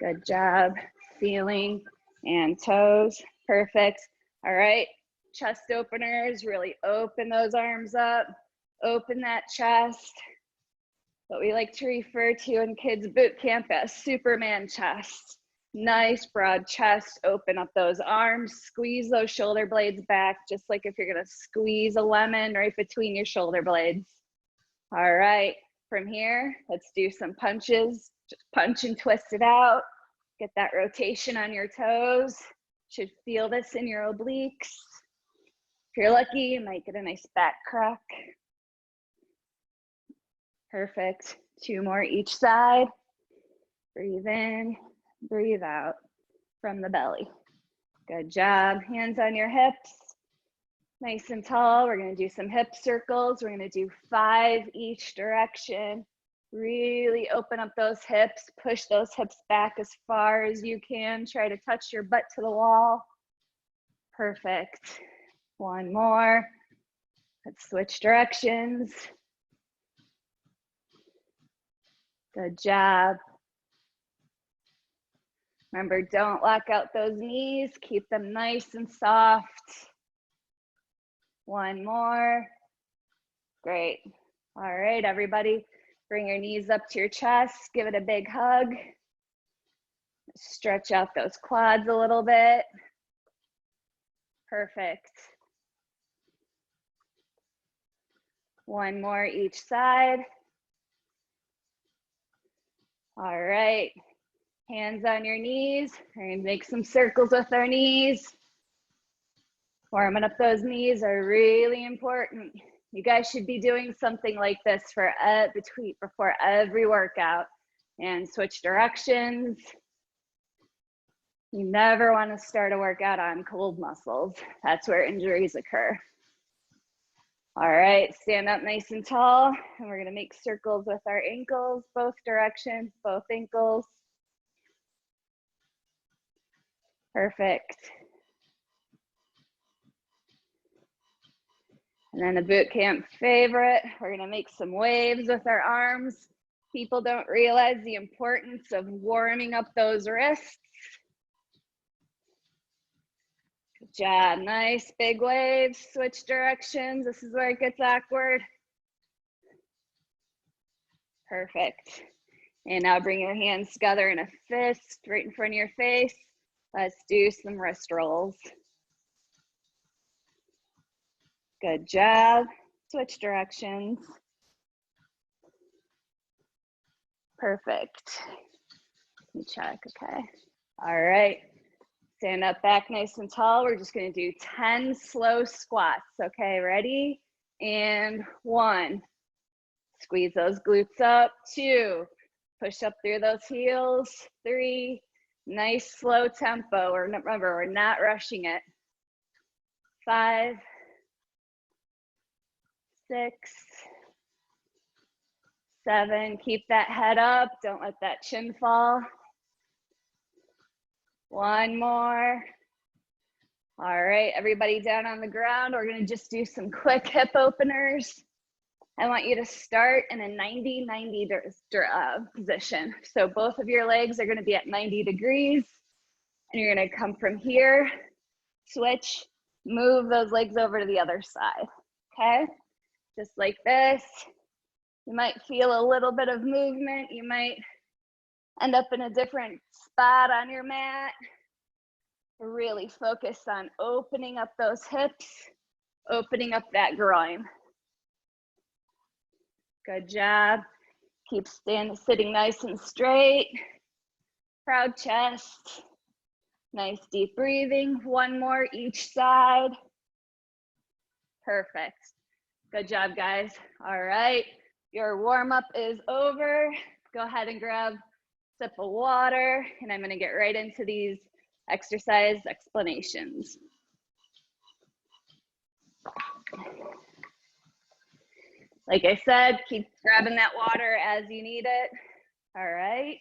Good job. Feeling and toes. Perfect. All right. Chest openers. Really open those arms up. Open that chest. What we like to refer to in kids boot camp as Superman chest. Nice broad chest. Open up those arms. Squeeze those shoulder blades back, just like if you're going to squeeze a lemon right between your shoulder blades. All right. From here, let's do some punches. Just punch and twist it out. Get that rotation on your toes. Should feel this in your obliques. If you're lucky, you might get a nice back crack. Perfect. 2 more each side. Breathe in, breathe out from the belly. Good job. Hands on your hips. Nice and tall. We're going to do some hip circles. We're going to do 5 each direction. Really open up those hips. Push those hips back as far as you can. Try to touch your butt to the wall. Perfect. 1 more. Let's switch directions. Good job. Remember, don't lock out those knees. Keep them nice and soft. 1 more. Great. All right, everybody. Bring your knees up to your chest. Give it a big hug. Stretch out those quads a little bit. Perfect. 1 more each side. All right. Hands on your knees. We're going to make some circles with our knees. Warming up those knees are really important. You guys should be doing something like this before every workout. And switch directions. You never want to start a workout on cold muscles. That's where injuries occur. All right, stand up nice and tall. And we're going to make circles with our ankles, both directions, both ankles. Perfect. And then a boot camp favorite, we're gonna make some waves with our arms. People don't realize the importance of warming up those wrists. Good job, nice big waves, switch directions. This is where it gets awkward. Perfect. And now bring your hands together in a fist right in front of your face. Let's do some wrist rolls. Good job. Switch directions. Perfect. Let me check, okay. All right. Stand up back nice and tall. We're just gonna do 10 slow squats, okay? Ready? And 1. Squeeze those glutes up. 2. Push up through those heels. 3. Nice slow tempo. Remember, we're not rushing it. 5. 6, 7, keep that head up. Don't let that chin fall. 1 more. All right, everybody down on the ground. We're gonna just do some quick hip openers. I want you to start in a 90-90 position. So both of your legs are gonna be at 90 degrees. And you're gonna come from here, switch, move those legs over to the other side, okay? Just like this. You might feel a little bit of movement. You might end up in a different spot on your mat. Really focus on opening up those hips, opening up that groin. Good job. Keep sitting nice and straight. Proud chest. Nice deep breathing. 1 more each side. Perfect. Good job, guys. All right, your warm-up is over. Go ahead and grab a sip of water, and I'm gonna get right into these exercise explanations. Like I said, keep grabbing that water as you need it. All right.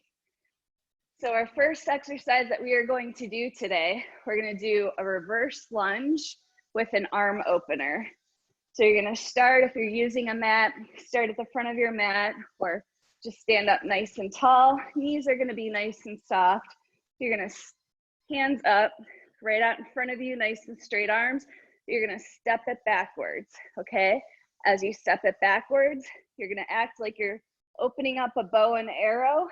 So our first exercise that we are going to do today, we're gonna do a reverse lunge with an arm opener. So you're gonna start, if you're using a mat, start at the front of your mat, or Just stand up nice and tall. Knees are gonna be nice and soft. You're gonna hands up, right out in front of you, nice and straight arms. You're gonna step it backwards, okay? As you step it backwards, you're gonna act like you're opening up a bow and arrow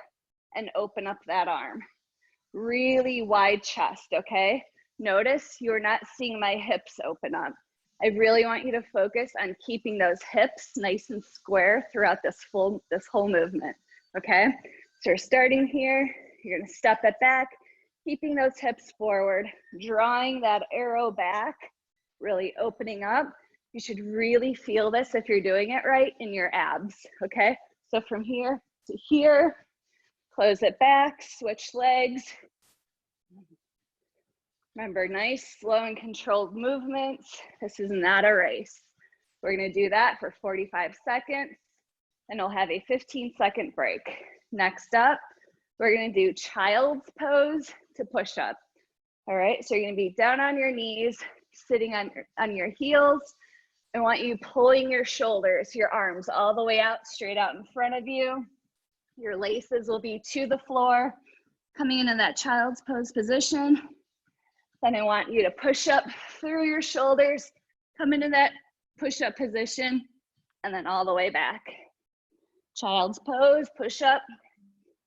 and open up that arm. Really wide chest, okay? Notice you're not seeing my hips open up. I really want you to focus on keeping those hips nice and square throughout this whole movement, okay? So we're starting here, you're gonna step it back, keeping those hips forward, drawing that arrow back, really opening up. You should really feel this if you're doing it right in your abs, okay? So from here to here, close it back, switch legs. Remember, nice, slow and controlled movements. This is not a race. We're gonna do that for 45 seconds, and we'll have a 15-second break. Next up, we're gonna do child's pose to push up. All right, so you're gonna be down on your knees, sitting on your heels. I want you pulling your shoulders, your arms all the way out, straight out in front of you. Your laces will be to the floor, coming into that child's pose position. Then I want you to push up through your shoulders, come into that push-up position, and then all the way back. Child's pose, push up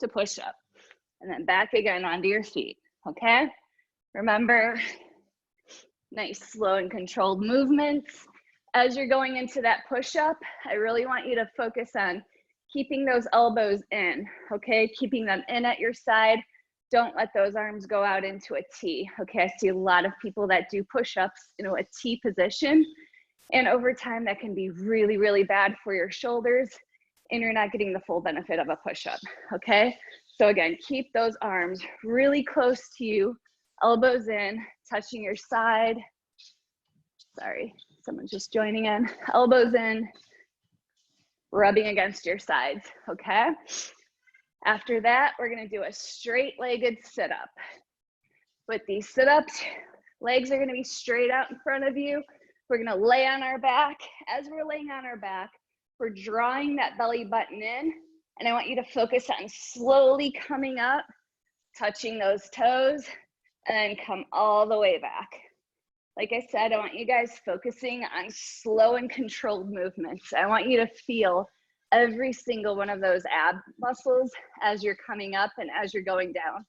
to push up, and then back again onto your feet, okay? Remember, nice, slow and controlled movements. As you're going into that push-up, I really want you to focus on keeping those elbows in, okay? Keeping them in at your side. Don't let those arms go out into a T, okay? I see a lot of people that do push-ups in a T position, and over time that can be really, really bad for your shoulders, and you're not getting the full benefit of a push-up, okay? So again, keep those arms really close to you, elbows in, touching your side. Sorry, someone's just joining in. Elbows in, rubbing against your sides, okay? After that, we're gonna do a straight-legged sit-up. With these sit-ups, legs are gonna be straight out in front of you. We're gonna lay on our back. As we're laying on our back, we're drawing that belly button in, and I want you to focus on slowly coming up, touching those toes, and then come all the way back. Like I said, I want you guys focusing on slow and controlled movements. I want you to feel every single one of those ab muscles as you're coming up and as you're going down.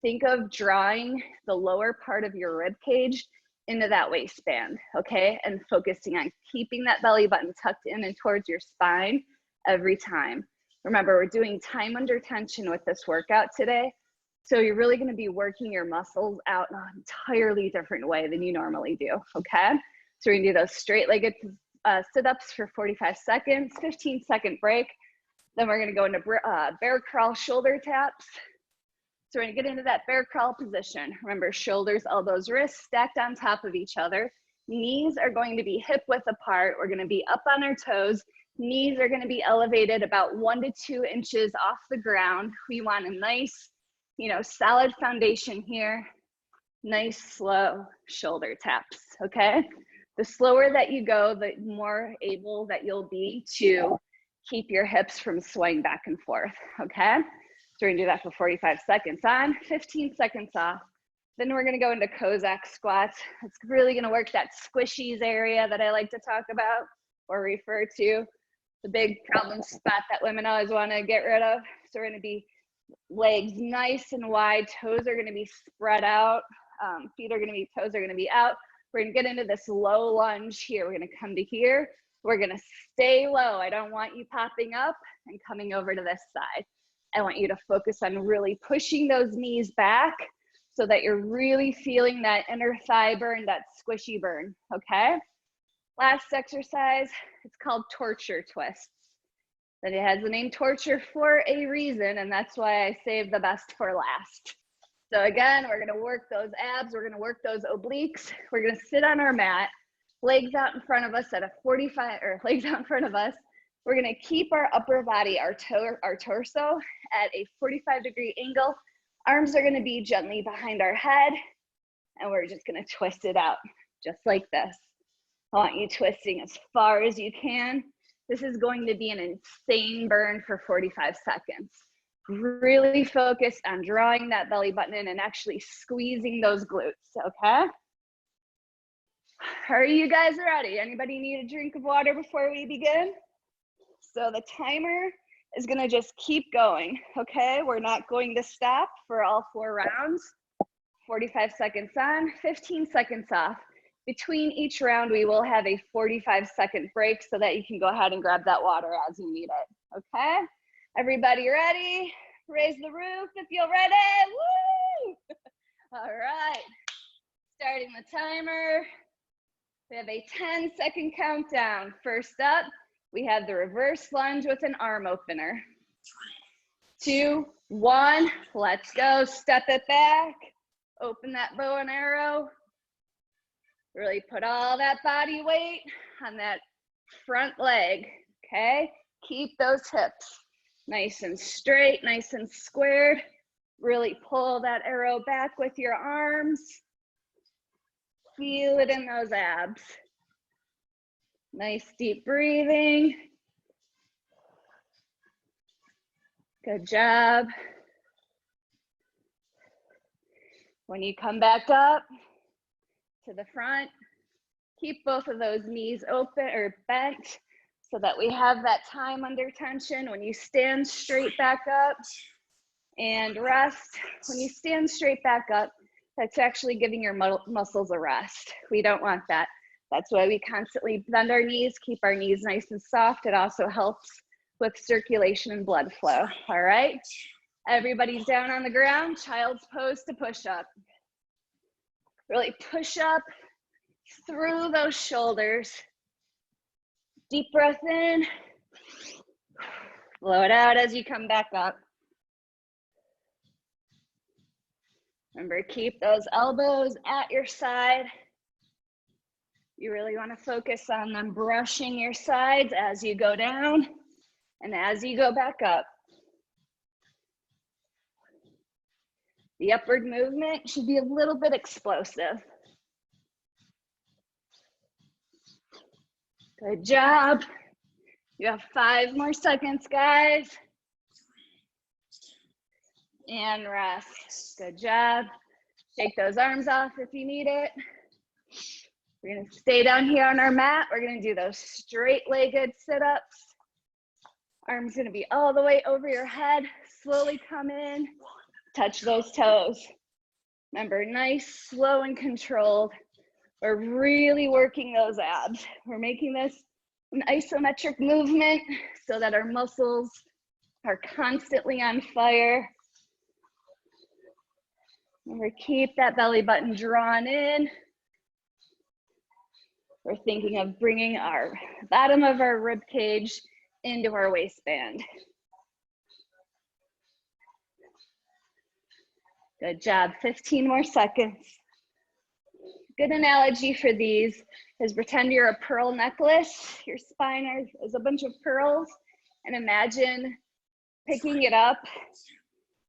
Think of drawing the lower part of your rib cage into that waistband, okay? And focusing on keeping that belly button tucked in and towards your spine every time. Remember, we're doing time under tension with this workout today. So you're really gonna be working your muscles out in an entirely different way than you normally do, okay? So we're gonna do those straight-legged sit-ups for 45 seconds, 15-second break. Then we're gonna go into bear crawl shoulder taps. So we're gonna get into that bear crawl position. Remember, shoulders, elbows, wrists stacked on top of each other. Knees are going to be hip width apart. We're gonna be up on our toes. Knees are gonna be elevated about 1 to 2 inches off the ground. We want a nice, solid foundation here. Nice, slow shoulder taps, okay? The slower that you go, the more able that you'll be to keep your hips from swaying back and forth, okay? So we're gonna do that for 45 seconds on, 15 seconds off. Then we're gonna go into Cossack squats. It's really gonna work that squishies area that I like to talk about or refer to, the big problem spot that women always wanna get rid of. So we're gonna be legs nice and wide, toes are gonna be spread out, toes are gonna be out. We're gonna get into this low lunge here. We're gonna come to here. We're gonna stay low. I don't want you popping up and coming over to this side. I want you to focus on really pushing those knees back so that you're really feeling that inner thigh burn, that squishy burn, okay? Last exercise, it's called torture twists. And it has the name torture for a reason, and that's why I saved the best for last. So again, we're gonna work those abs, we're gonna work those obliques. We're gonna sit on our mat, legs out in front of us at a 45, or legs out in front of us. We're gonna keep our upper body, our torso at a 45-degree angle. Arms are gonna be gently behind our head, and we're just gonna twist it out, just like this. I want you twisting as far as you can. This is going to be an insane burn for 45 seconds. Really focus on drawing that belly button in and actually squeezing those glutes, okay? Are you guys ready? Anybody need a drink of water before we begin? So the timer is gonna just keep going, okay? We're not going to stop for all 4 rounds. 45 seconds on, 15 seconds off. Between each round, we will have a 45-second break so that you can go ahead and grab that water as you need it, okay? Everybody ready? Raise the roof if you're ready, woo! All right, starting the timer. We have a 10-second countdown. First up, we have the reverse lunge with an arm opener. 2, 1, let's go. Step it back. Open that bow and arrow. Really put all that body weight on that front leg, okay? Keep those hips nice and straight, nice and squared. Really pull that arrow back with your arms. Feel it in those abs. Nice deep breathing. Good job. When you come back up to the front, keep both of those knees open or bent so that we have that time under tension. When you stand straight back up and rest, when you stand straight back up, that's actually giving your muscles a rest. We don't want that. That's why we constantly bend our knees, keep our knees nice and soft. It also helps with circulation and blood flow, all right? Everybody's down on the ground, child's pose to push up. Really push up through those shoulders. Deep breath in. Blow it out as you come back up. Remember, keep those elbows at your side. You really want to focus on them brushing your sides as you go down and as you go back up. The upward movement should be a little bit explosive. Good job. You have 5 more seconds, guys. And rest. Good job. Shake those arms off if you need it. We're gonna stay down here on our mat. We're gonna do those straight-legged sit-ups. Arms gonna be all the way over your head. Slowly come in, touch those toes. Remember, nice, slow, and controlled. We're really working those abs. We're making this an isometric movement so that our muscles are constantly on fire. Remember, keep that belly button drawn in. We're thinking of bringing our bottom of our rib cage into our waistband. Good job, 15 more seconds. Good analogy for these is pretend you're a pearl necklace. Your spine is a bunch of pearls, and imagine picking it up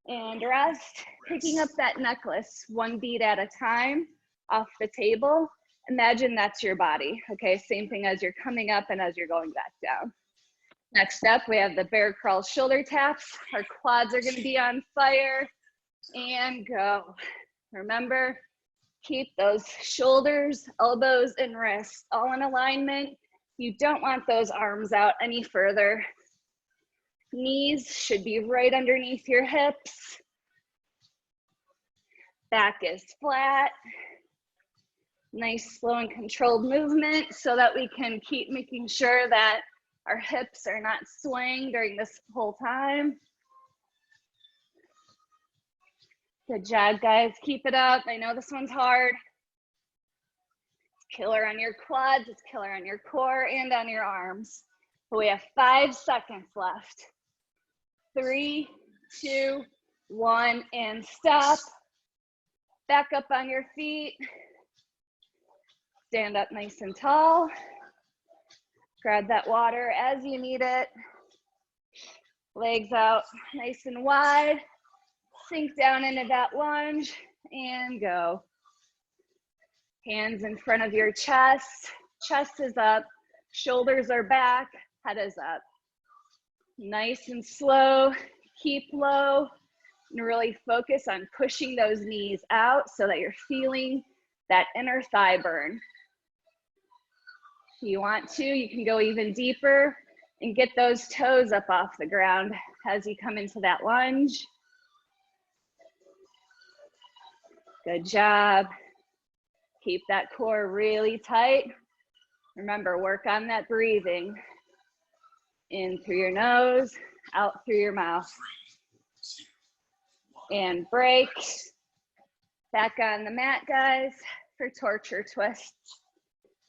and rest, picking up that necklace 1 bead at a time off the table. Imagine that's your body, okay? Same thing as you're coming up and as you're going back down. Next up, we have the bear crawl shoulder taps. Our quads are gonna be on fire, and go. Remember, keep those shoulders, elbows, and wrists all in alignment. You don't want those arms out any further. Knees should be right underneath your hips. Back is flat. Nice, slow, and controlled movement so that we can keep making sure that our hips are not swaying during this whole time. Good job, guys. Keep it up. I know this one's hard. It's killer on your quads, it's killer on your core and on your arms. But we have 5 seconds left. 3, 2, 1, and stop. Back up on your feet. Stand up nice and tall. Grab that water as you need it. Legs out nice and wide. Sink down into that lunge and go. Hands in front of your chest. Chest is up. Shoulders are back. Head is up. Nice and slow, keep low, and really focus on pushing those knees out so that you're feeling that inner thigh burn. If you want to, you can go even deeper and get those toes up off the ground as you come into that lunge. Good job. Keep that core really tight. Remember, work on that breathing. In through your nose, out through your mouth. And break. Back on the mat, guys, for torture twists.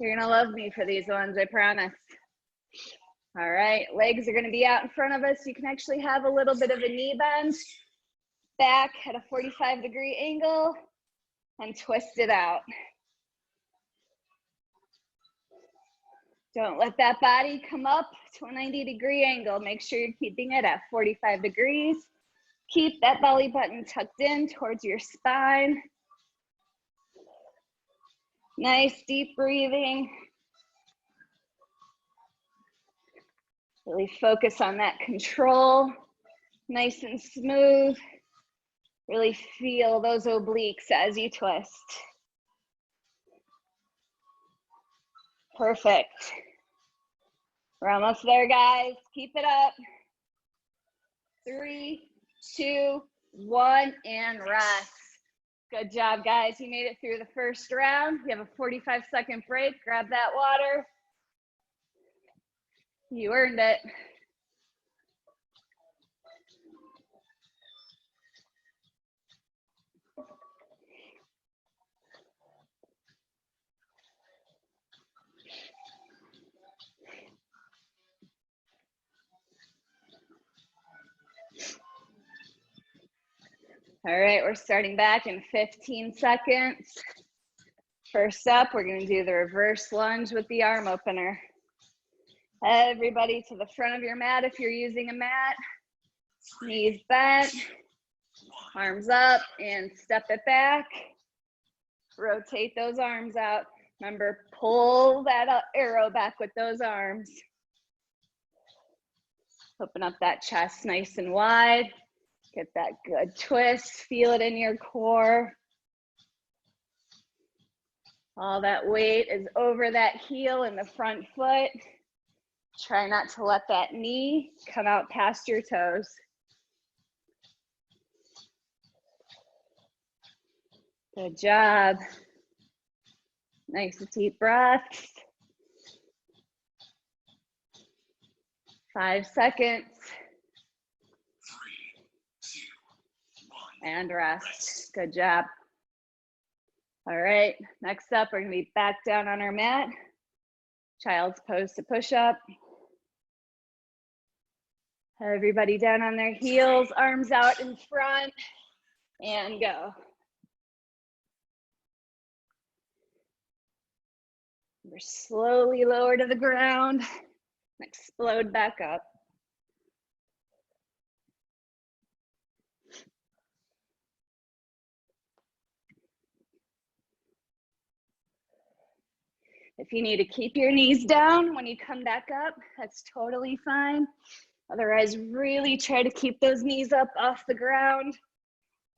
You're gonna love me for these ones, I promise. All right, legs are gonna be out in front of us. You can actually have a little bit of a knee bend. Back at a 45-degree angle and twist it out. Don't let that body come up to a 90-degree angle. Make sure you're keeping it at 45 degrees. Keep that belly button tucked in towards your spine. Nice deep breathing. Really focus on that control. Nice and smooth. Really feel those obliques as you twist. Perfect. We're almost there, guys. Keep it up. 3, 2, 1, and rest. Good job, guys. You made it through the first round. You have a 45-second break. Grab that water. You earned it. All right, we're starting back in 15 seconds. First up, we're going to do the reverse lunge with the arm opener. Everybody to the front of your mat if you're using a mat. Knees bent, arms up, and step it back. Rotate those arms out. Remember, pull that arrow back with those arms. Open up that chest nice and wide. Get that good twist. Feel it in your core. All that weight is over that heel in the front foot. Try not to let that knee come out past your toes. Good job. Nice deep breaths. 5 seconds. 3, 2, 1. And rest. Good job. All right, next up, we're gonna be back down on our mat. Child's pose to push up. Everybody down on their heels, arms out in front, and go. We're slowly lower to the ground, explode back up. If you need to keep your knees down when you come back up, that's totally fine. Otherwise, really try to keep those knees up off the ground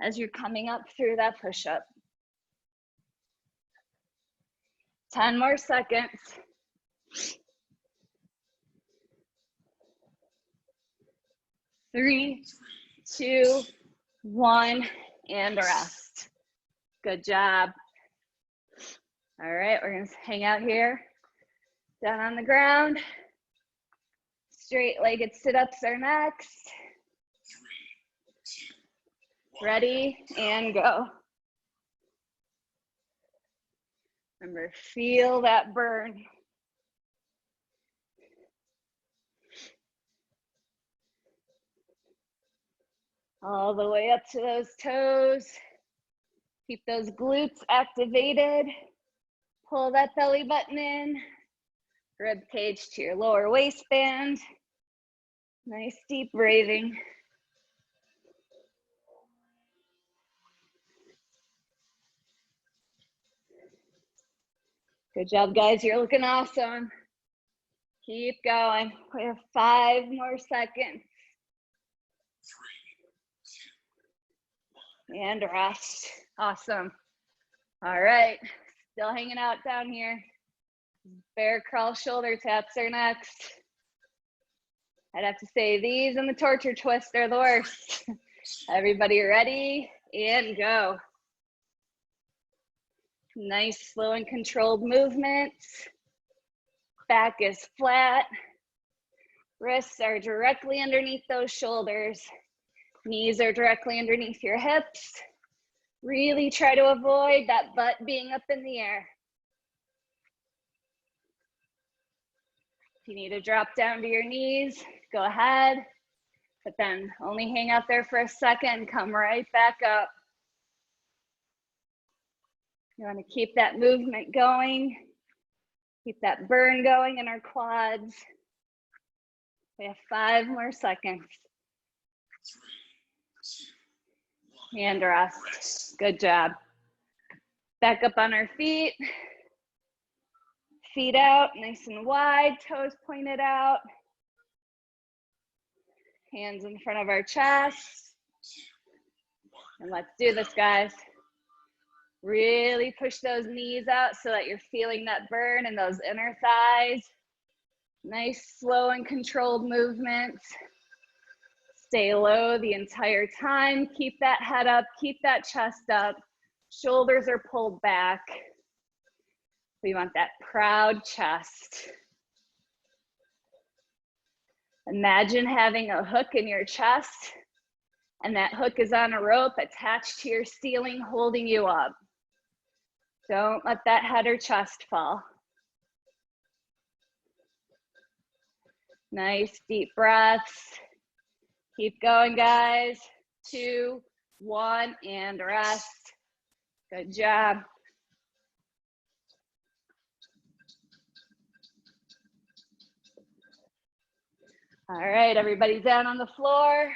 as you're coming up through that push-up. 10 more seconds. 3, 2, 1, and rest. Good job. All right, we're gonna hang out here, down on the ground. Straight-legged sit-ups are next. 3, 2, 1. Ready, and go. Remember, feel that burn. All the way up to those toes. Keep those glutes activated. Pull that belly button in. Rib cage to your lower waistband. Nice deep breathing. Good job, guys. You're looking awesome. Keep going. We have 5 more seconds. And rest. Awesome. All right. Still hanging out down here. Bear crawl shoulder taps are next. I'd have to say these and the torture twist are the worst. Everybody ready? And go. Nice, slow and controlled movements. Back is flat. Wrists are directly underneath those shoulders. Knees are directly underneath your hips. Really try to avoid that butt being up in the air. If you need to drop down to your knees, go ahead, but then only hang out there for a second, come right back up. You want to keep that movement going, keep that burn going in our quads. We have 5 more seconds. And rest. Good job. Back up on our feet. Feet out, nice and wide, toes pointed out. Hands in front of our chest. And let's do this, guys. Really push those knees out so that you're feeling that burn in those inner thighs. Nice, slow and controlled movements. Stay low the entire time. Keep that head up, keep that chest up. Shoulders are pulled back. We want that proud chest. Imagine having a hook in your chest, and that hook is on a rope attached to your ceiling, holding you up. Don't let that head or chest fall. Nice deep breaths. Keep going, guys. 2, 1, and rest. Good job. All right, everybody down on the floor,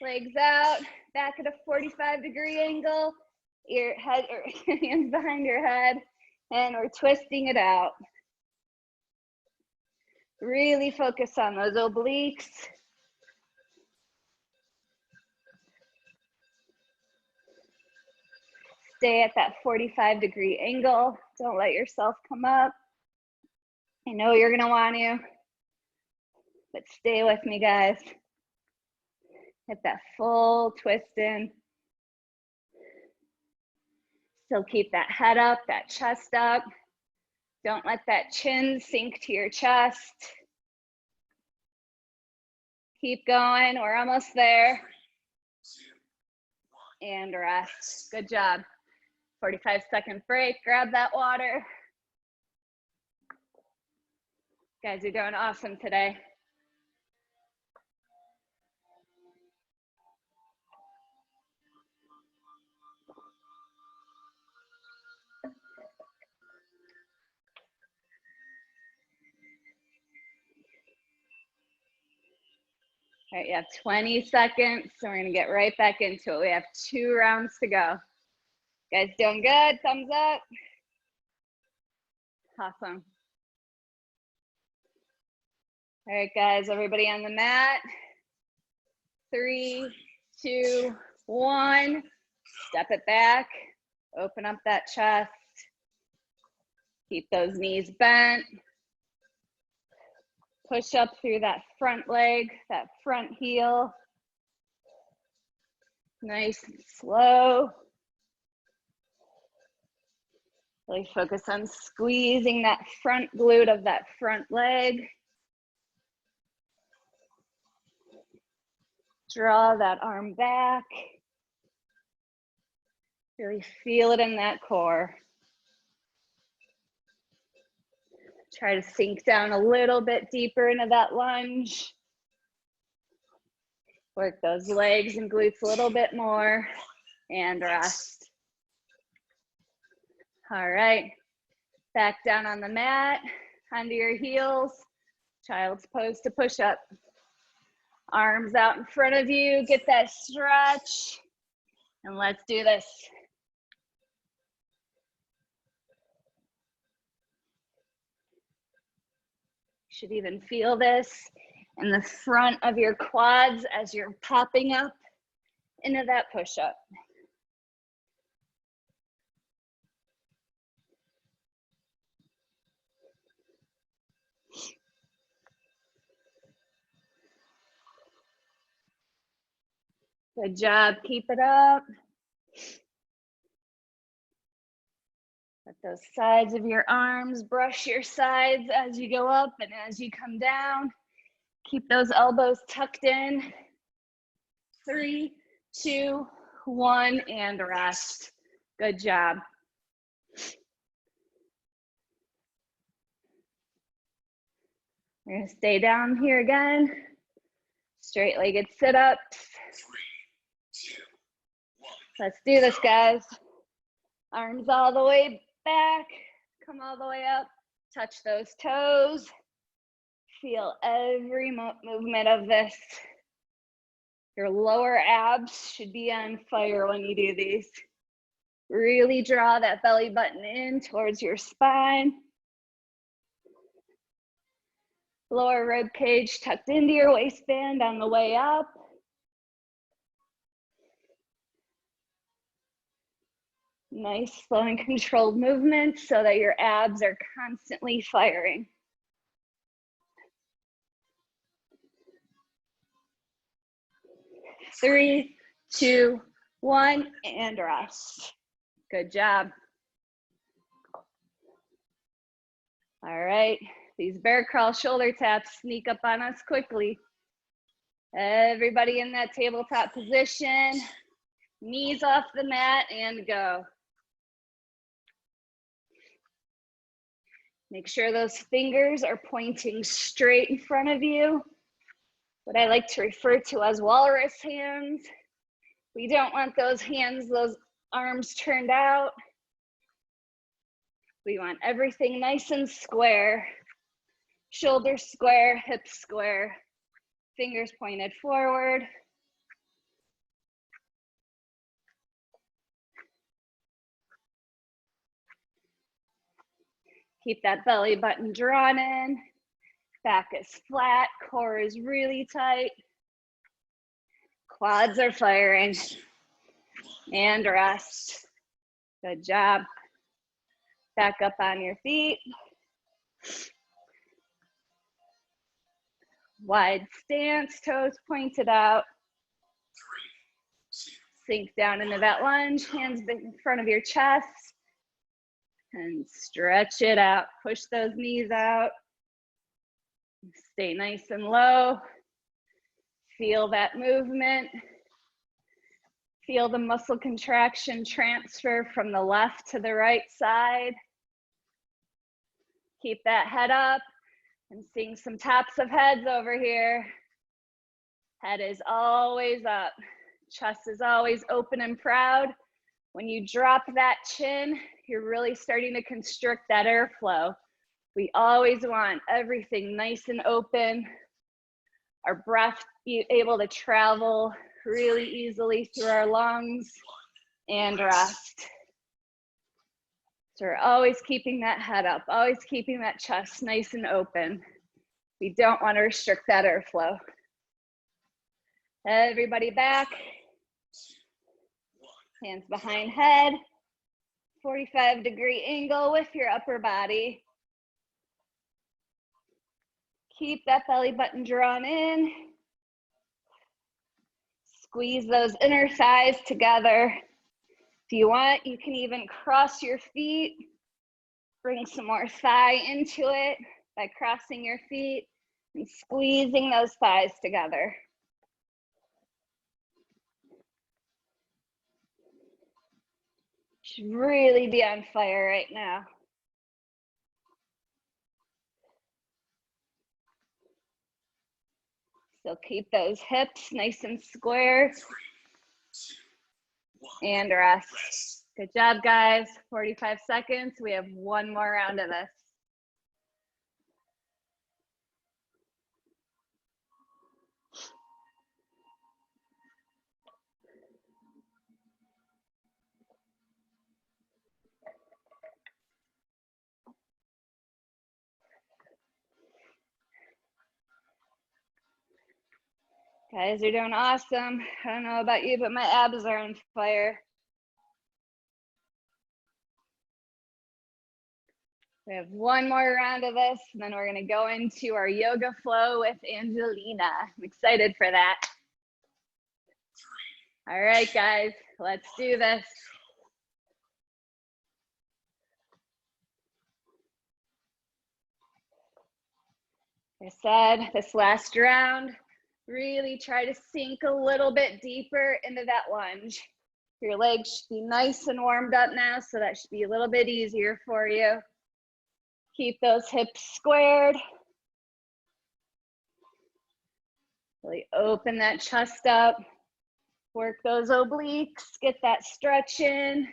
legs out, back at a 45-degree angle, your head or hands behind your head, and we're twisting it out. Really focus on those obliques. Stay at that 45-degree angle. Don't let yourself come up. I know you're gonna want to, but stay with me, guys. Get that full twist in. Still keep that head up, that chest up. Don't let that chin sink to your chest. Keep going, we're almost there. And rest, good job. 45-second break, grab that water. Guys, you're doing awesome today. All right, you have 20 seconds, so we're gonna get right back into it. We have 2 rounds to go. Guys doing good, thumbs up. Awesome. All right, guys, everybody on the mat. 3, 2, 1. Step it back, open up that chest. Keep those knees bent. Push up through that front leg, that front heel. Nice and slow. Really focus on squeezing that front glute of that front leg. Draw that arm back. Really feel it in that core. Try to sink down a little bit deeper into that lunge. Work those legs and glutes a little bit more and rest. All right, back down on the mat, onto your heels, child's pose to push up. Arms out in front of you, get that stretch, and let's do this. Should even feel this in the front of your quads as you're popping up into that push-up. Good job, keep it up. Let those sides of your arms brush your sides as you go up and as you come down. Keep those elbows tucked in. 3, 2, 1, and rest. Good job. We're gonna stay down here again. Straight-legged sit-ups. 3, 2, 1. Let's do this, guys. Arms all the way back. Come all the way up. Touch those toes. Feel every movement of this. Your lower abs should be on fire when you do these. Really draw that belly button in towards your spine. Lower rib cage tucked into your waistband on the way up. Nice, slow and controlled movement so that your abs are constantly firing. Three, 2, 1, and rest. Good job. All right, these bear crawl shoulder taps sneak up on us quickly. Everybody in that tabletop position, knees off the mat and go. Make sure those fingers are pointing straight in front of you. What I like to refer to as walrus hands. We don't want those hands, those arms turned out. We want everything nice and square. Shoulders square, hips square, fingers pointed forward. Keep that belly button drawn in. Back is flat, core is really tight. Quads are firing. And rest. Good job. Back up on your feet. Wide stance, toes pointed out. Sink down into that lunge, hands in front of your chest. And stretch it out. Push those knees out. Stay nice and low. Feel that movement. Feel the muscle contraction transfer from the left to the right side. Keep that head up. I'm seeing some tops of heads over here. Head is always up. Chest is always open and proud. When you drop that chin, you're really starting to constrict that airflow. We always want everything nice and open. Our breath able to travel really easily through our lungs, and rest. So we're always keeping that head up, always keeping that chest nice and open. We don't want to restrict that airflow. Everybody back. Hands behind head. 45-degree angle with your upper body. Keep that belly button drawn in. Squeeze those inner thighs together. If you want, you can even cross your feet. Bring some more thigh into it by crossing your feet and squeezing those thighs together. Should really be on fire right now. So keep those hips nice and square. 3, 2, 1. And rest. Good job, guys. 45 seconds. We have one more round of this. Guys, you're doing awesome. I don't know about you, but my abs are on fire. We have one more round of this, and then we're gonna go into our yoga flow with Angelina. I'm excited for that. All right, guys, let's do this. Like I said, this last round, really try to sink a little bit deeper into that lunge. Your legs should be nice and warmed up now, so that should be a little bit easier for you. Keep those hips squared. Really open that chest up. Work those obliques, get that stretch in.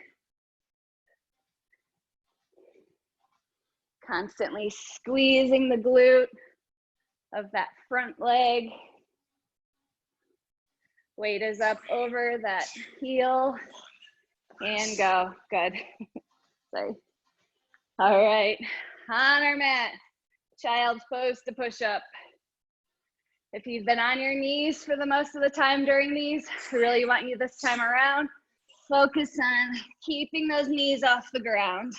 Constantly squeezing the glute of that front leg. Weight is up over that heel. And go, good. Sorry. All right, on our mat, child's pose to push up. If you've been on your knees for the most of the time during these, I really want you this time around, focus on keeping those knees off the ground.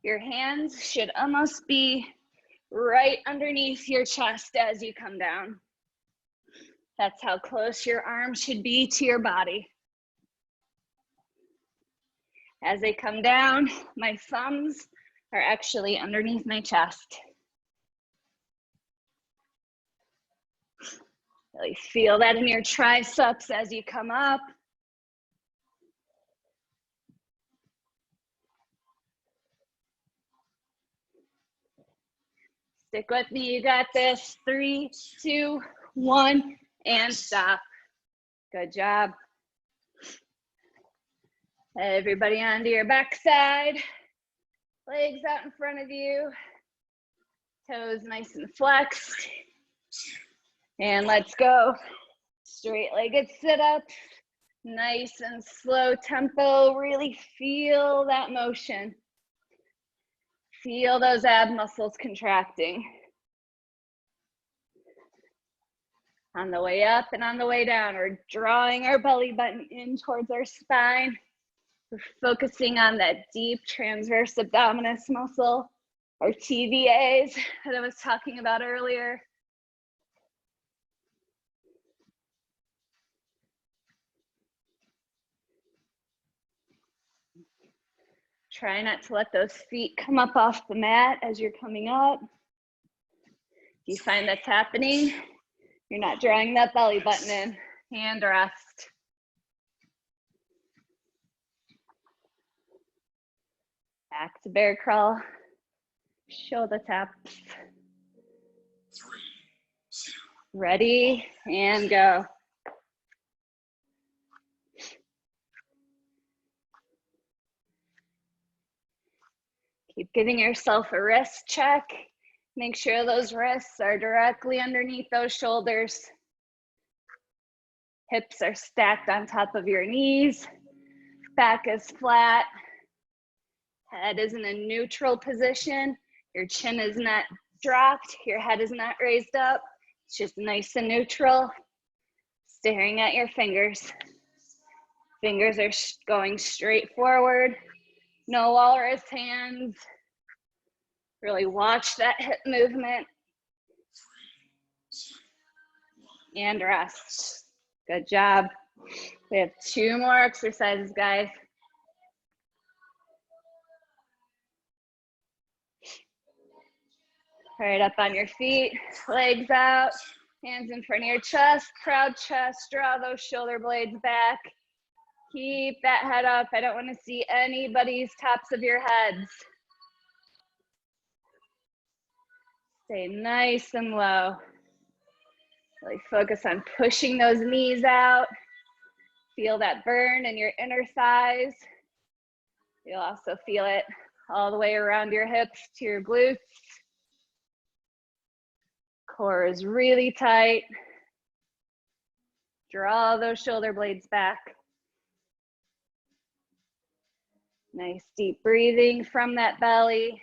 Your hands should almost be right underneath your chest as you come down. That's how close your arms should be to your body. As they come down, my thumbs are actually underneath my chest. Really feel that in your triceps as you come up. Stick with me, you got this. 3, 2, 1, and stop. Good job. Everybody onto your backside. Legs out in front of you. Toes nice and flexed. And let's go. Straight-legged sit-ups. Nice and slow tempo. Really feel that motion. Feel those ab muscles contracting. On the way up and on the way down, we're drawing our belly button in towards our spine. We're focusing on that deep transverse abdominis muscle, our TVAs that I was talking about earlier. Try not to let those feet come up off the mat as you're coming up. If you find that's happening, you're not drawing that belly button in. Hand rest. Back to bear crawl. Shoulder taps. Ready and go. Keep giving yourself a wrist check. Make sure those wrists are directly underneath those shoulders. Hips are stacked on top of your knees. Back is flat. Head is in a neutral position. Your chin is not dropped. Your head is not raised up. It's just nice and neutral. Staring at your fingers. Fingers are going straight forward. No walrus hands. Really watch that hip movement. And rest. Good job. We have 2 more exercises, guys. All right, up on your feet, legs out, hands in front of your chest, proud chest, draw those shoulder blades back. Keep that head up. I don't want to see anybody's tops of your heads. Stay nice and low. Really focus on pushing those knees out. Feel that burn in your inner thighs. You'll also feel it all the way around your hips to your glutes. Core is really tight. Draw those shoulder blades back. Nice deep breathing from that belly.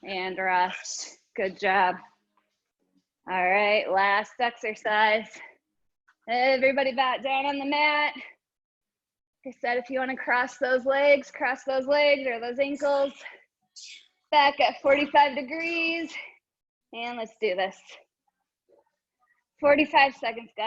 and rest. Good job. All right, last exercise. Everybody back down on the mat. Like I said, if you want to cross those legs or those ankles. Back at 45 degrees. And let's do this. 45 seconds, guys.